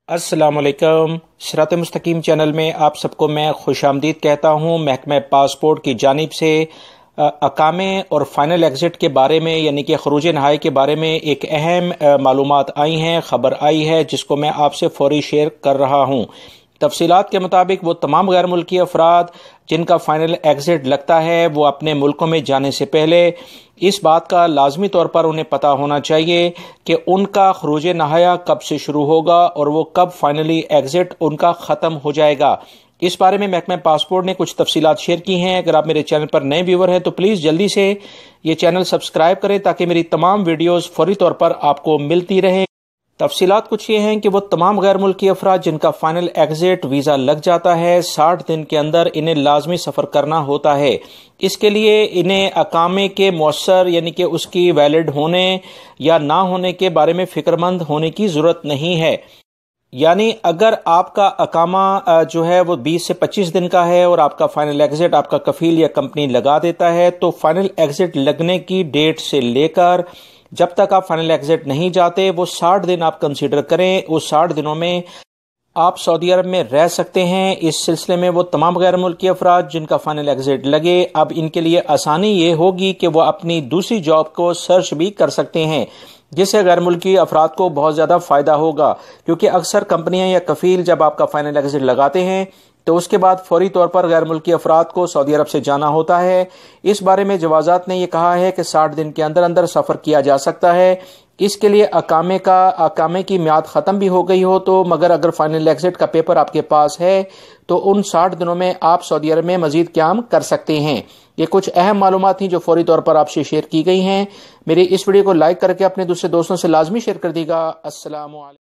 السلام علیکم۔ صراط مستقیم چینل میں آپ سب کو میں خوش آمدید کہتا ہوں۔ محکمہ پاسپورٹ کی جانب سے اقامے اور فائنل ایگزٹ کے بارے میں یعنی کہ خروج نہائی کے بارے میں ایک اہم معلومات آئی ہیں، خبر آئی ہے جس کو میں آپ سے فوری شیئر کر رہا ہوں۔ تفصیلات کے مطابق وہ تمام غیر ملکی افراد جن کا فائنل ایگزٹ لگتا ہے وہ اپنے ملکوں میں جانے سے پہلے اس بات کا لازمی طور پر انہیں پتہ ہونا چاہیے کہ ان کا خروج نہایہ کب سے شروع ہوگا اور وہ کب فائنلی ایگزٹ ان کا ختم ہو جائے گا۔ اس بارے میں محکمہ پاسپورٹ نے کچھ تفصیلات شیئر کی ہیں۔ اگر آپ میرے چینل پر نئے ویور ہیں تو پلیز جلدی سے یہ چینل سبسکرائب کریں تاکہ میری تمام ویڈیوز فوری طور پر آپ کو ملتی رہیں۔ تفصیلات کچھ یہ ہیں کہ وہ تمام غیر ملکی افراد جن کا فائنل ایگزٹ ویزا لگ جاتا ہے 60 دن کے اندر انہیں لازمی سفر کرنا ہوتا ہے۔ اس کے لیے انہیں اقامے کے مؤثر یعنی کہ اس کی ویلڈ ہونے یا نہ ہونے کے بارے میں فکر مند ہونے کی ضرورت نہیں ہے۔ یعنی اگر آپ کا اقامہ جو ہے وہ 20 سے 25 دن کا ہے اور آپ کا فائنل ایگزٹ آپ کا کفیل یا کمپنی لگا دیتا ہے تو فائنل ایگزٹ لگنے کی ڈیٹ سے لے کر جب تک آپ فائنل ایگزٹ نہیں جاتے وہ 60 دن آپ کنسیڈر کریں۔ اس 60 دنوں میں آپ سعودی عرب میں رہ سکتے ہیں۔ اس سلسلے میں وہ تمام غیر ملکی افراد جن کا فائنل ایگزٹ لگے اب ان کے لیے آسانی یہ ہوگی کہ وہ اپنی دوسری جاب کو سرچ بھی کر سکتے ہیں، جس سے غیر ملکی افراد کو بہت زیادہ فائدہ ہوگا، کیونکہ اکثر کمپنیاں یا کفیل جب آپ کا فائنل ایگزٹ لگاتے ہیں تو اس کے بعد فوری طور پر غیر ملکی افراد کو سعودی عرب سے جانا ہوتا ہے۔ اس بارے میں جوازات نے یہ کہا ہے کہ 60 دن کے اندر اندر سفر کیا جا سکتا ہے۔ اس کے لیے اقامے کی میعاد ختم بھی ہو گئی ہو تو مگر اگر فائنل ایگزٹ کا پیپر آپ کے پاس ہے تو ان 60 دنوں میں آپ سعودی عرب میں مزید قیام کر سکتے ہیں۔ یہ کچھ اہم معلومات تھیں جو فوری طور پر آپ سے شیئر کی گئی ہیں۔ میری اس ویڈیو کو لائک کر کے اپنے دوسرے دوستوں سے لازمی شیئر کر دیجیے گا۔ السلام علیکم۔